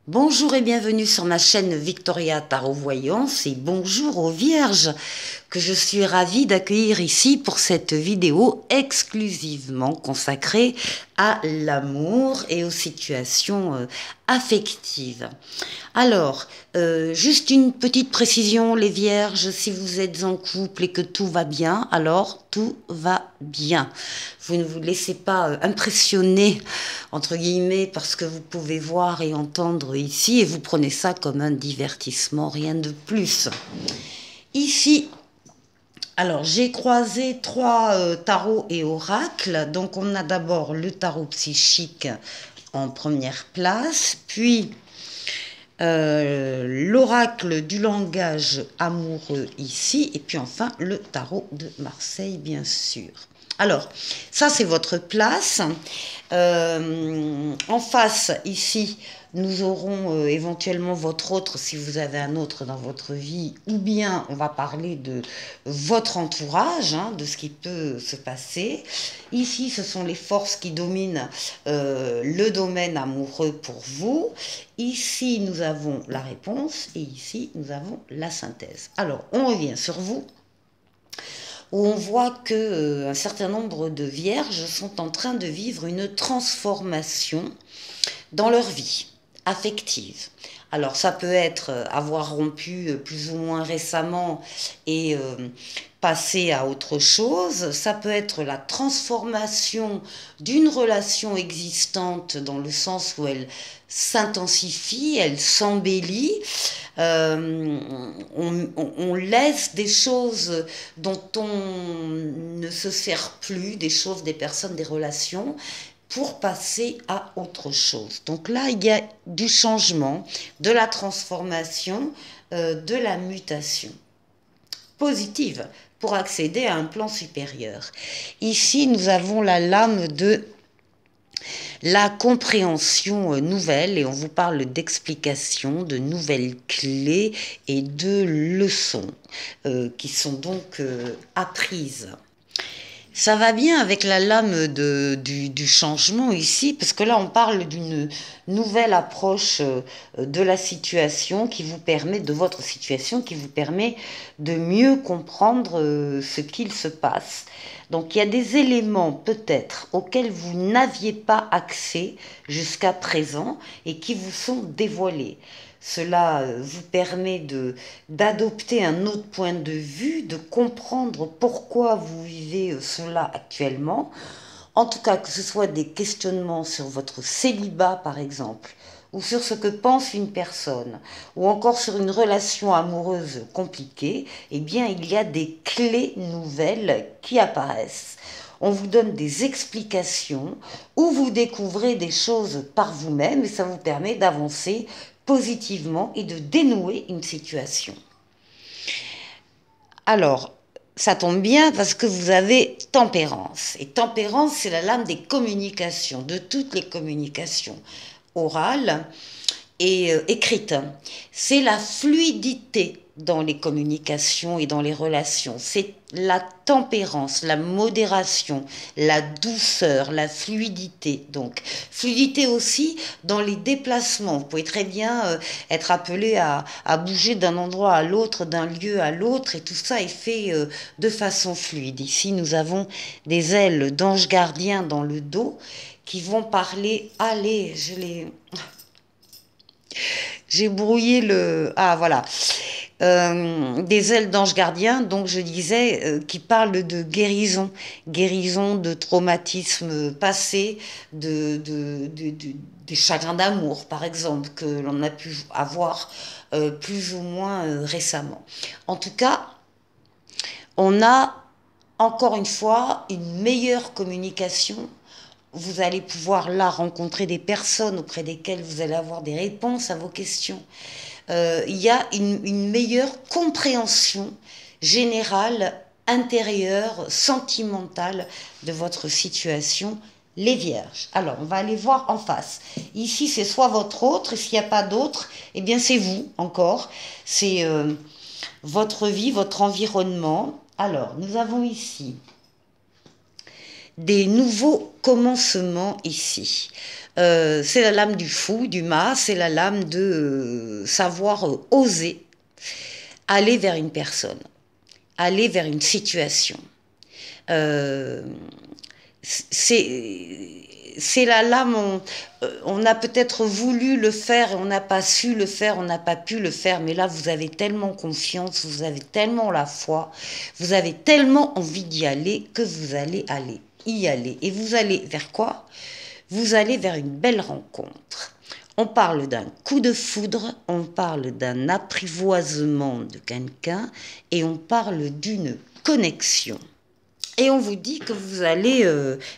Bonjour et bienvenue sur ma chaîne Victoria Tarot Voyance et bonjour aux Vierges que je suis ravie d'accueillir ici pour cette vidéo exclusivement consacrée à l'amour et aux situations affectives. Alors, juste une petite précision, les Vierges, si vous êtes en couple et que tout va bien, alors tout va bien. Vous ne vous laissez pas impressionner, entre guillemets, par ce que vous pouvez voir et entendre ici, et vous prenez ça comme un divertissement, rien de plus. Ici, alors j'ai croisé trois tarots et oracles. Donc on a d'abord le tarot psychique en première place, puis l'oracle du langage amoureux ici, et puis enfin le tarot de Marseille, bien sûr. Alors, ça c'est votre place. En face, ici, nous aurons éventuellement votre autre, si vous avez un autre dans votre vie, ou bien on va parler de votre entourage, hein, de ce qui peut se passer. Ici, ce sont les forces qui dominent le domaine amoureux pour vous. Ici, nous avons la réponse et ici, nous avons la synthèse. Alors, on revient sur vous, où on voit que un certain nombre de vierges sont en train de vivre une transformation dans leur vie affective. Alors ça peut être avoir rompu plus ou moins récemment et passer à autre chose. Ça peut être la transformation d'une relation existante dans le sens où elle s'intensifie, elle s'embellit. On laisse des choses dont on ne se sert plus, des choses, des personnes, des relations, pour passer à autre chose. Donc là, il y a du changement, de la transformation, de la mutation positive pour accéder à un plan supérieur. Ici, nous avons la lame de la compréhension nouvelle et on vous parle d'explications, de nouvelles clés et de leçons qui sont donc apprises. Ça va bien avec la lame du changement ici, parce que là on parle d'une nouvelle approche de la situation qui vous permet, de votre situation, qui vous permet de mieux comprendre ce qu'il se passe. Donc il y a des éléments peut-être auxquels vous n'aviez pas accès jusqu'à présent et qui vous sont dévoilés. Cela vous permet d'adopter un autre point de vue, de comprendre pourquoi vous vivez cela actuellement. En tout cas, que ce soit des questionnements sur votre célibat, par exemple, ou sur ce que pense une personne, ou encore sur une relation amoureuse compliquée, eh bien, il y a des clés nouvelles qui apparaissent. On vous donne des explications ou vous découvrez des choses par vous-même et ça vous permet d'avancer positivement et de dénouer une situation. Alors, ça tombe bien parce que vous avez tempérance. Et tempérance, c'est la lame des communications, de toutes les communications orales et écrites. C'est la fluidité dans les communications et dans les relations. C'est la tempérance, la modération, la douceur, la fluidité. Donc, fluidité aussi dans les déplacements. Vous pouvez très bien être appelé à bouger d'un endroit à l'autre, d'un lieu à l'autre, et tout ça est fait de façon fluide. Ici, nous avons des ailes d'ange gardien dans le dos qui vont parler. Allez, j'ai brouillé le... Ah, voilà. Des ailes d'ange gardien, donc je disais, qui parlent de guérison, guérison de traumatismes passés, des chagrins d'amour, par exemple, que l'on a pu avoir plus ou moins récemment. En tout cas, on a, encore une fois, une meilleure communication. Vous allez pouvoir là rencontrer des personnes auprès desquelles vous allez avoir des réponses à vos questions. Il y a une meilleure compréhension générale, intérieure, sentimentale de votre situation, les vierges. Alors, on va aller voir en face. Ici, c'est soit votre autre, et s'il n'y a pas d'autre, eh bien c'est vous encore. C'est votre vie, votre environnement. Alors, nous avons ici des nouveaux commencements ici. C'est la lame du fou, du mât, c'est la lame de savoir oser aller vers une personne, aller vers une situation. C'est la lame, on a peut-être voulu le faire et on n'a pas su le faire, on n'a pas pu le faire, mais là vous avez tellement confiance, vous avez tellement la foi, vous avez tellement envie d'y aller que vous allez y aller. Et vous allez vers quoi? Vous allez vers une belle rencontre. On parle d'un coup de foudre, on parle d'un apprivoisement de quelqu'un et on parle d'une connexion. Et on vous dit que vous allez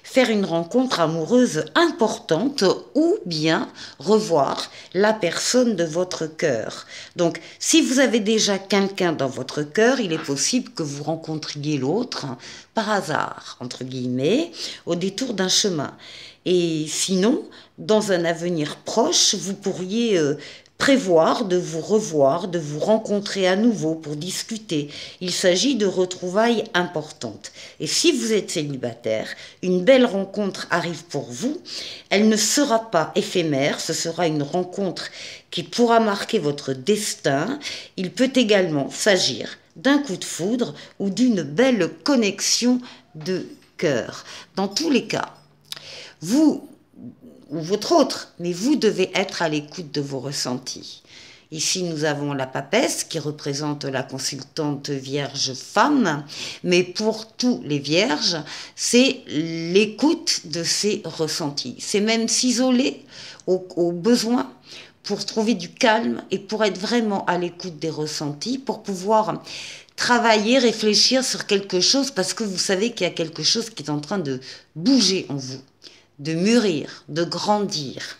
faire une rencontre amoureuse importante ou bien revoir la personne de votre cœur. Donc, si vous avez déjà quelqu'un dans votre cœur, il est possible que vous rencontriez l'autre par hasard, entre guillemets, au détour d'un chemin. Et sinon, dans un avenir proche, vous pourriez prévoir de vous revoir, de vous rencontrer à nouveau pour discuter. Il s'agit de retrouvailles importantes. Et si vous êtes célibataire, une belle rencontre arrive pour vous. Elle ne sera pas éphémère, ce sera une rencontre qui pourra marquer votre destin. Il peut également s'agir d'un coup de foudre ou d'une belle connexion de cœur. Dans tous les cas, vous ou votre autre, mais vous devez être à l'écoute de vos ressentis. Ici, nous avons la papesse qui représente la consultante vierge femme, mais pour tous les vierges, c'est l'écoute de ces ressentis. C'est même s'isoler au besoin pour trouver du calme et pour être vraiment à l'écoute des ressentis, pour pouvoir travailler, réfléchir sur quelque chose, parce que vous savez qu'il y a quelque chose qui est en train de bouger en vous, de mûrir, de grandir.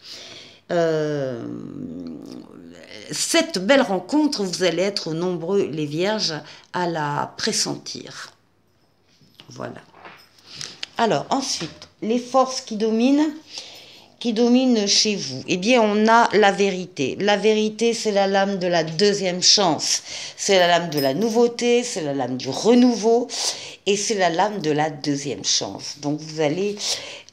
Cette belle rencontre, vous allez être nombreux, les vierges, à la pressentir. Voilà. Alors, ensuite, les forces qui dominent chez vous. Eh bien, on a la vérité. La vérité, c'est la lame de la deuxième chance. C'est la lame de la nouveauté, c'est la lame du renouveau, et c'est la lame de la deuxième chance. Donc, vous allez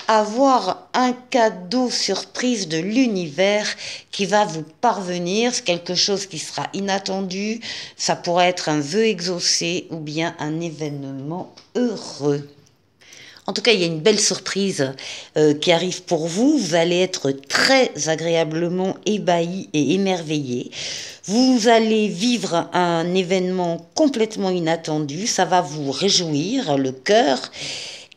avoir un cadeau surprise de l'univers qui va vous parvenir, c'est quelque chose qui sera inattendu, ça pourrait être un vœu exaucé ou bien un événement heureux. En tout cas, il y a une belle surprise qui arrive pour vous. Vous allez être très agréablement ébahi et émerveillé. Vous allez vivre un événement complètement inattendu. Ça va vous réjouir le cœur.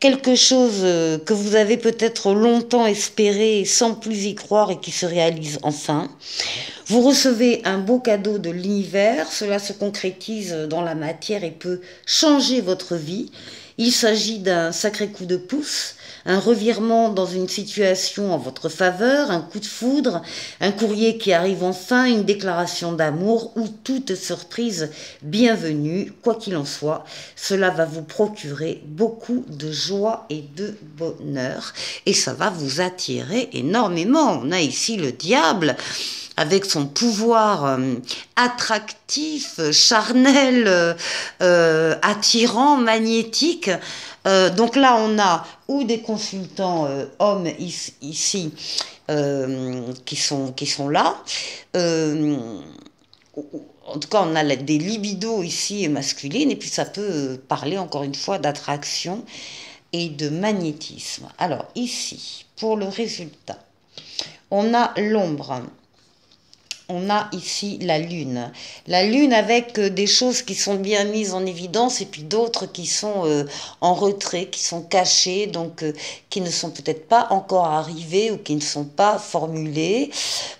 Quelque chose que vous avez peut-être longtemps espéré sans plus y croire et qui se réalise enfin. Vous recevez un beau cadeau de l'univers. Cela se concrétise dans la matière et peut changer votre vie. Il s'agit d'un sacré coup de pouce, un revirement dans une situation en votre faveur, un coup de foudre, un courrier qui arrive enfin, une déclaration d'amour ou toute surprise bienvenue. Quoi qu'il en soit, cela va vous procurer beaucoup de joie et de bonheur et ça va vous attirer énormément. On a ici le diable avec son pouvoir attractif, charnel, attirant, magnétique. Donc là, on a ou des consultants hommes ici qui sont là. En tout cas, on a des libidos ici masculines, et puis ça peut parler encore une fois d'attraction et de magnétisme. Alors ici, pour le résultat, on a l'ombre. On a ici la lune avec des choses qui sont bien mises en évidence et puis d'autres qui sont en retrait, qui sont cachées, donc qui ne sont peut-être pas encore arrivées ou qui ne sont pas formulées,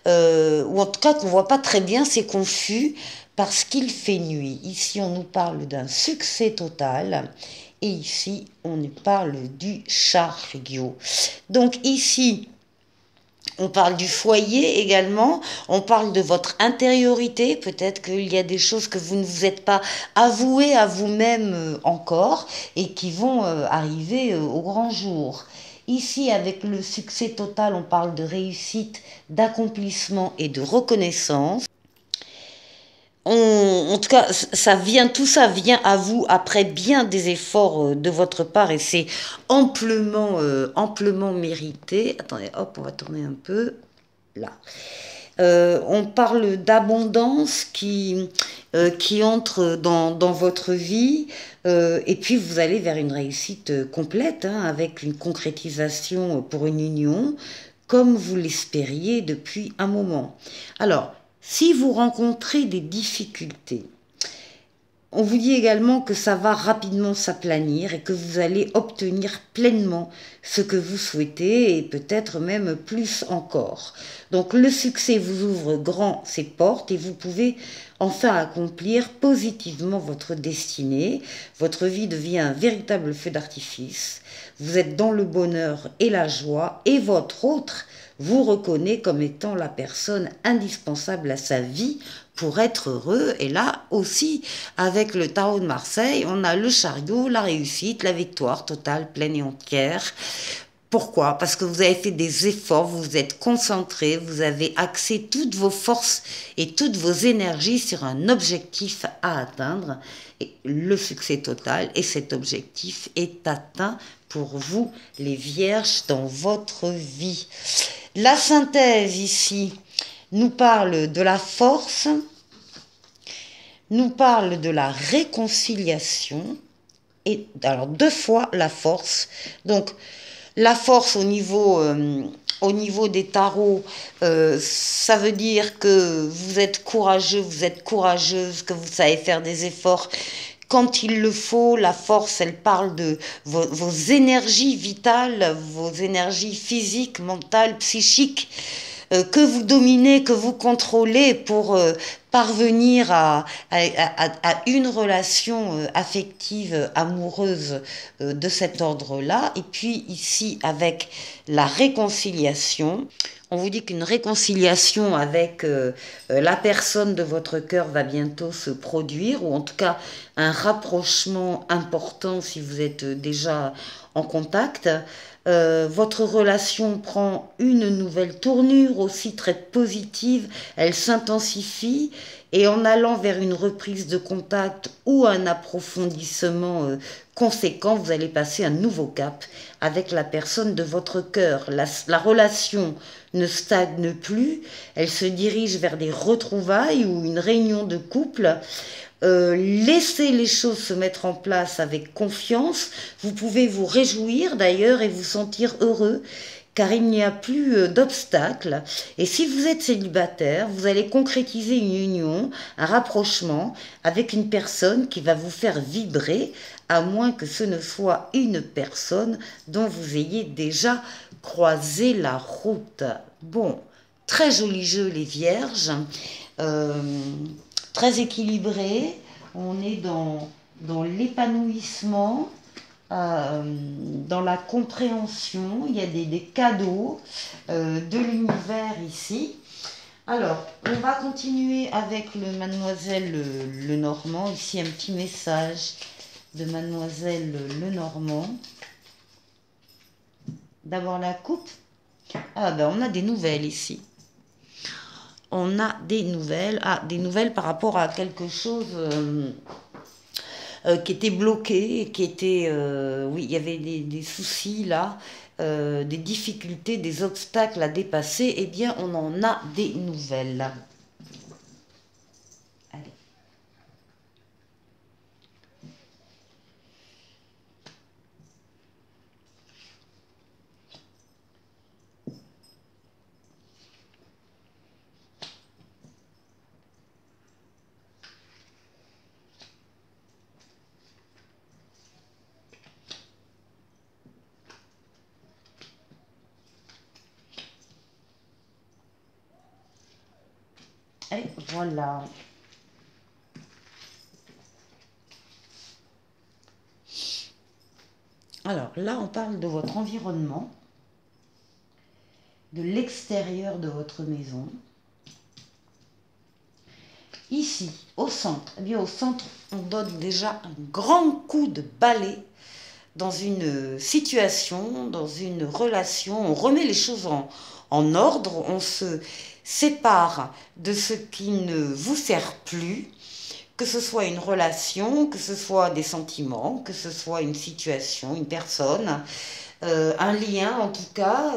ou en tout cas qu'on ne voit pas très bien, c'est confus parce qu'il fait nuit. Ici, on nous parle d'un succès total et ici, on nous parle du chariot. Donc ici, on parle du foyer également, on parle de votre intériorité, peut-être qu'il y a des choses que vous ne vous êtes pas avouées à vous-même encore et qui vont arriver au grand jour. Ici, avec le succès total, on parle de réussite, d'accomplissement et de reconnaissance. en tout cas, ça vient, tout ça vient à vous après bien des efforts de votre part et c'est amplement, amplement mérité. Attendez, hop, on va tourner un peu là. On parle d'abondance qui entre dans votre vie et puis vous allez vers une réussite complète hein, avec une concrétisation pour une union comme vous l'espériez depuis un moment. Alors, si vous rencontrez des difficultés, on vous dit également que ça va rapidement s'aplanir et que vous allez obtenir pleinement ce que vous souhaitez et peut-être même plus encore. Donc le succès vous ouvre grand ses portes et vous pouvez enfin accomplir positivement votre destinée. Votre vie devient un véritable feu d'artifice. Vous êtes dans le bonheur et la joie et votre autre vous reconnaît comme étant la personne indispensable à sa vie pour être heureux. Et là aussi, avec le tarot de Marseille, on a le chariot, la réussite, la victoire totale, pleine et entière. Pourquoi? Parce que vous avez fait des efforts, vous vous êtes concentré, vous avez axé toutes vos forces et toutes vos énergies sur un objectif à atteindre, et le succès total, et cet objectif est atteint pour vous, les vierges, dans votre vie. La synthèse ici nous parle de la force, nous parle de la réconciliation, et alors 2 fois la force. Donc la force au niveau des tarots, ça veut dire que vous êtes courageux, vous êtes courageuse, que vous savez faire des efforts quand il le faut. La force, elle parle de vos énergies vitales, vos énergies physiques, mentales, psychiques, que vous dominez, que vous contrôlez pour parvenir à une relation affective, amoureuse de cet ordre-là. Et puis ici, avec la réconciliation, on vous dit qu'une réconciliation avec la personne de votre cœur va bientôt se produire, ou en tout cas un rapprochement important si vous êtes déjà en contact. Votre relation prend une nouvelle tournure aussi très positive, elle s'intensifie et en allant vers une reprise de contact ou un approfondissement conséquent, vous allez passer un nouveau cap avec la personne de votre cœur. La relation ne stagne plus, elle se dirige vers des retrouvailles ou une réunion de couple. Laissez les choses se mettre en place avec confiance. Vous pouvez vous réjouir d'ailleurs et vous sentir heureux car il n'y a plus d'obstacles. Et si vous êtes célibataire, vous allez concrétiser une union, un rapprochement avec une personne qui va vous faire vibrer, à moins que ce ne soit une personne dont vous ayez déjà croisé la route. Bon, très joli jeu les vierges. Très équilibré, on est dans l'épanouissement, dans la compréhension, il y a des cadeaux de l'univers ici. Alors, on va continuer avec le Mademoiselle Lenormand, ici un petit message de Mademoiselle Lenormand. D'abord la coupe. Ah ben on a des nouvelles ici. On a des nouvelles, des nouvelles par rapport à quelque chose qui était bloqué, qui était, oui, il y avait des soucis là, des difficultés, des obstacles à dépasser. Eh bien, on en a des nouvelles. Allez. Et voilà. Alors là, on parle de votre environnement, de l'extérieur de votre maison. Ici, au centre, eh bien au centre, on donne déjà un grand coup de balai dans une situation, dans une relation. On remet les choses en ordre, on se sépare de ce qui ne vous sert plus, que ce soit une relation, que ce soit des sentiments, que ce soit une situation, une personne, un lien en tout cas.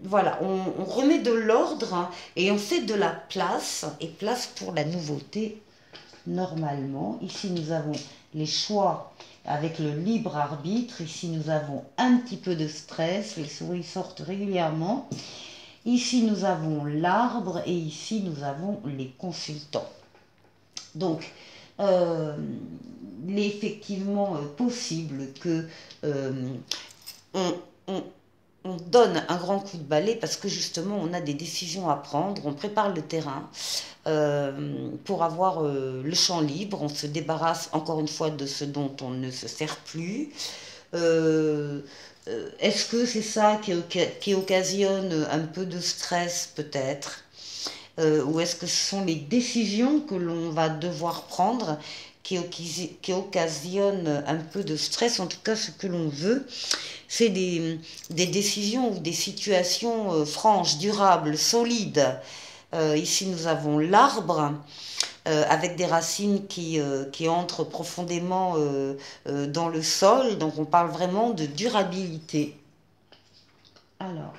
Voilà, on remet de l'ordre et on fait de la place, et place pour la nouveauté normalement. Ici, nous avons les choix avec le libre arbitre. Ici, nous avons un petit peu de stress. Les souris sortent régulièrement. Ici, nous avons l'arbre et ici, nous avons les consultants. Donc, il est effectivement possible que on, on, on donne un grand coup de balai parce que justement, on a des décisions à prendre, on prépare le terrain pour avoir le champ libre, on se débarrasse encore une fois de ce dont on ne se sert plus. Est-ce que c'est ça qui occasionne un peu de stress peut-être, ou est-ce que ce sont les décisions que l'on va devoir prendre qui occasionnent un peu de stress? En tout cas, ce que l'on veut, c'est des décisions ou des situations franches, durables, solides. Ici, nous avons l'arbre avec des racines qui entrent profondément dans le sol. Donc, on parle vraiment de durabilité. Alors,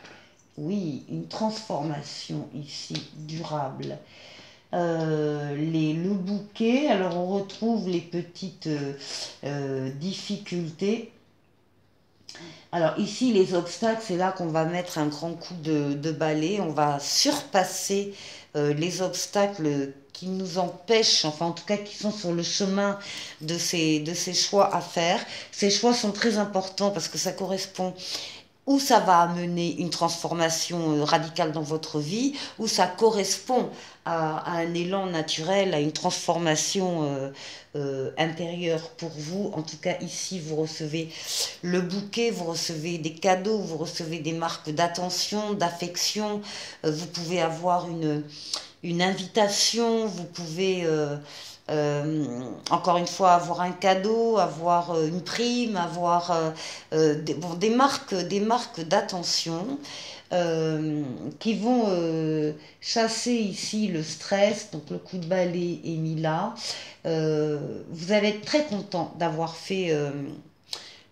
oui, une transformation ici durable. Le bouquet, alors on retrouve les petites difficultés. Alors ici, les obstacles, c'est là qu'on va mettre un grand coup de balai. On va surpasser les obstacles qui nous empêchent, enfin en tout cas qui sont sur le chemin de ces choix à faire. Ces choix sont très importants parce que ça correspond où ça va amener une transformation radicale dans votre vie, où ça correspond à un élan naturel, à une transformation intérieure pour vous. En tout cas, ici, vous recevez le bouquet, vous recevez des cadeaux, vous recevez des marques d'attention, d'affection. Vous pouvez avoir une invitation, vous pouvez... encore une fois, avoir un cadeau, avoir une prime, avoir des marques d'attention qui vont chasser ici le stress. Donc le coup de balai est mis là. Vous allez être très content d'avoir fait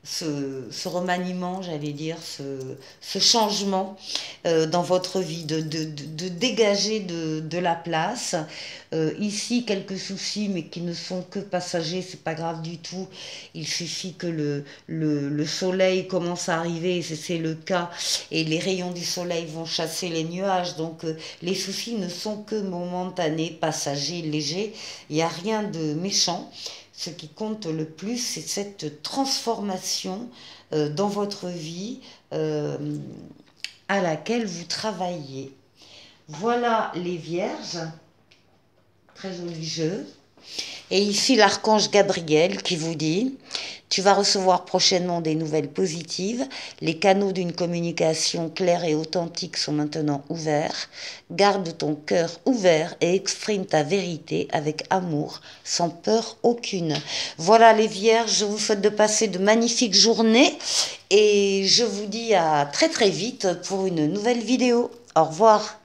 ce remaniement, j'allais dire, ce changement dans votre vie, de dégager de la place. Ici, quelques soucis, mais qui ne sont que passagers, c'est pas grave du tout. Il suffit que le soleil commence à arriver, et c'est le cas, et les rayons du soleil vont chasser les nuages. Donc, les soucis ne sont que momentanés, passagers, légers. Il n'y a rien de méchant. Ce qui compte le plus, c'est cette transformation dans votre vie à laquelle vous travaillez. Voilà les vierges, très joli jeu. Et ici l'archange Gabriel qui vous dit: tu vas recevoir prochainement des nouvelles positives. Les canaux d'une communication claire et authentique sont maintenant ouverts. Garde ton cœur ouvert et exprime ta vérité avec amour, sans peur aucune. Voilà les vierges, je vous souhaite de passer de magnifiques journées et je vous dis à très très vite pour une nouvelle vidéo. Au revoir.